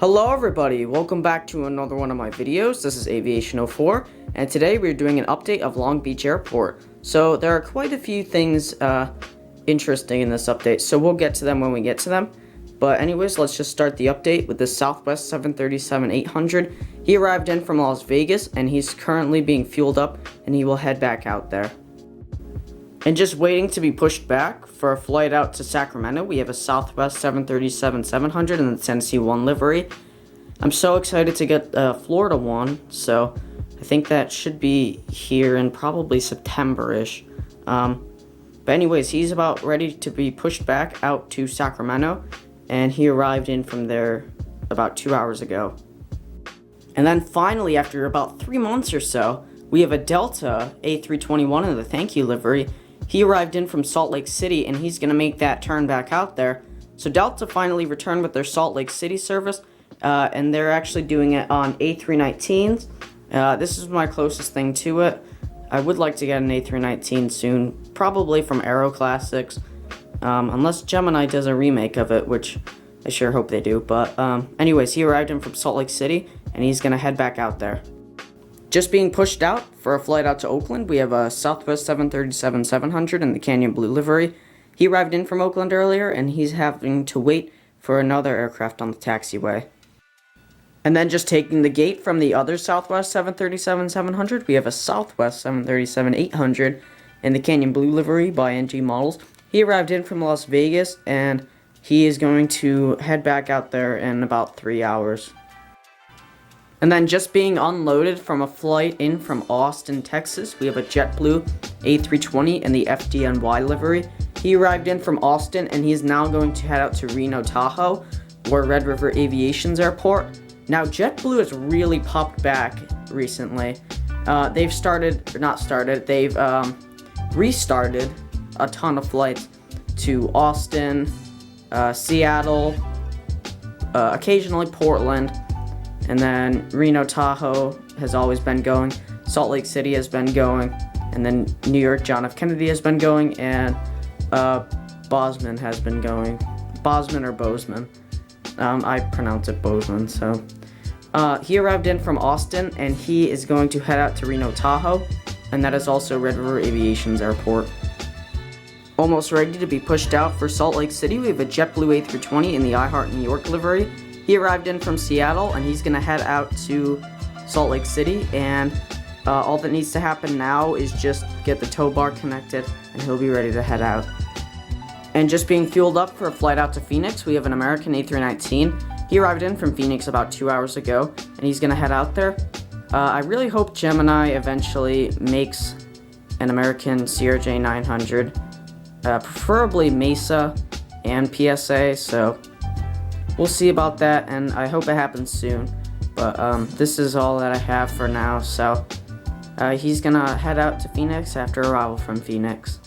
Hello everybody, welcome back to another one of my videos. This is Aviation 04, and today we're doing an update of Long Beach Airport. So there are quite a few things interesting in this update, so we'll get to them when we get to them. But anyways, let's just start the update with the Southwest 737-800. He arrived in from Las Vegas, and he's currently being fueled up, and he will head back out there. And just waiting to be pushed back for a flight out to Sacramento, we have a Southwest 737-700 in the Tennessee 1 livery. I'm so excited to get Florida 1, so I think that should be here in probably September-ish. But anyways, he's about ready to be pushed back out to Sacramento, and he arrived in from there about 2 hours ago. And then finally, after about 3 months or so, we have a Delta A321 in the Thank You livery. He arrived in from Salt Lake City, and he's going to make that turn back out there. So Delta finally returned with their Salt Lake City service, and they're actually doing it on A319s. This is my closest thing to it. I would like to get an A319 soon, probably from Aero Classics, unless Gemini does a remake of it, which I sure hope they do. But anyways, he arrived in from Salt Lake City, and he's going to head back out there. Just being pushed out for a flight out to Oakland, we have a Southwest 737-700 in the Canyon Blue livery. He arrived in from Oakland earlier, and he's having to wait for another aircraft on the taxiway. And then just taking the gate from the other Southwest 737-700, we have a Southwest 737-800 in the Canyon Blue livery by NG Models. He arrived in from Las Vegas, and he is going to head back out there in about 3 hours. And then just being unloaded from a flight in from Austin, Texas, we have a JetBlue A320 in the FDNY livery. He arrived in from Austin, and he's now going to head out to Reno, Tahoe, or Red River Aviation's airport. Now, JetBlue has really popped back recently. They've restarted a ton of flights to Austin, Seattle, occasionally Portland, and then Reno, Tahoe has always been going. Salt Lake City has been going. And then New York, John F. Kennedy has been going. And Bozeman has been going. Bozeman or Bozeman. I pronounce it Bozeman, so. He arrived in from Austin, and he is going to head out to Reno, Tahoe. And that is also Red River Aviation's airport. Almost ready to be pushed out for Salt Lake City, we have a JetBlue A320 in the iHeart New York livery. He arrived in from Seattle, and he's going to head out to Salt Lake City, and all that needs to happen now is just get the tow bar connected, and he'll be ready to head out. And just being fueled up for a flight out to Phoenix, we have an American A319. He arrived in from Phoenix about 2 hours ago, and he's going to head out there. I really hope Gemini eventually makes an American CRJ 900, preferably Mesa and PSA, so we'll see about that, and I hope it happens soon. But this is all that I have for now, so he's gonna head out to Phoenix after arrival from Phoenix.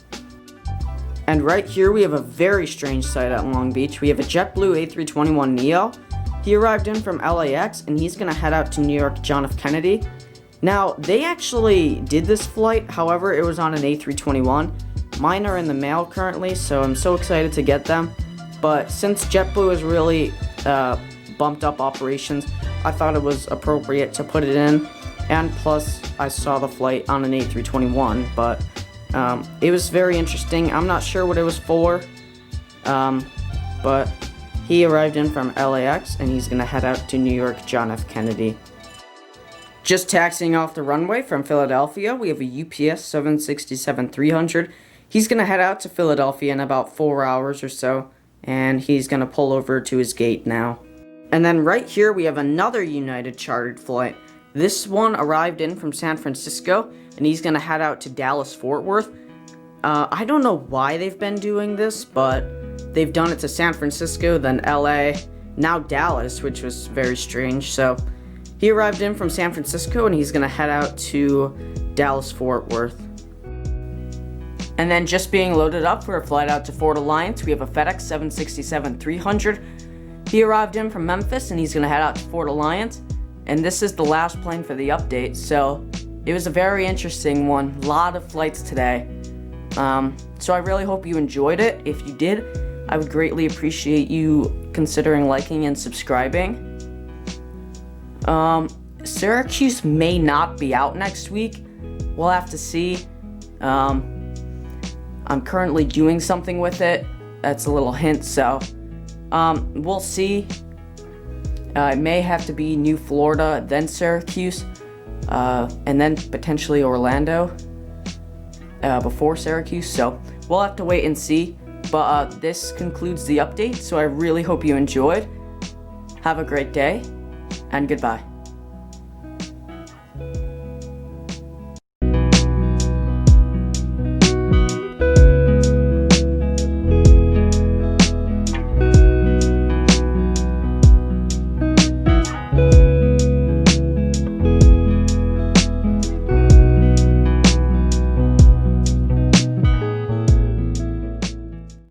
And right here we have a very strange sight at Long Beach. We have a JetBlue A321neo. He arrived in from LAX, and he's gonna head out to New York John F. Kennedy. Now, they actually did this flight, however, it was on an A321. Mine are in the mail currently, so I'm so excited to get them. But since JetBlue has really bumped up operations, I thought it was appropriate to put it in. And plus, I saw the flight on an A321, but it was very interesting. I'm not sure what it was for, but he arrived in from LAX, and he's going to head out to New York John F. Kennedy. Just taxiing off the runway from Philadelphia, we have a UPS 767-300. He's going to head out to Philadelphia in about 4 hours or so, and he's going to pull over to his gate now. And then right here we have another United chartered flight. This one arrived in from San Francisco, and he's going to head out to Dallas-Fort Worth. I don't know why they've been doing this, but they've done it to San Francisco, then LA, now Dallas, which was very strange. So he arrived in from San Francisco, and he's going to head out to Dallas-Fort Worth. And then just being loaded up for a flight out to Fort Alliance, we have a FedEx 767-300. He arrived in from Memphis, and he's going to head out to Fort Alliance. And this is the last plane for the update, so it was a very interesting one. A lot of flights today. So I really hope you enjoyed it. If you did, I would greatly appreciate you considering liking and subscribing. Syracuse may not be out next week. We'll have to see. I'm currently doing something with it. That's a little hint, so we'll see. It may have to be New Florida, then Syracuse, and then potentially Orlando before Syracuse, so we'll have to wait and see. But this concludes the update, so I really hope you enjoyed. Have a great day, and goodbye.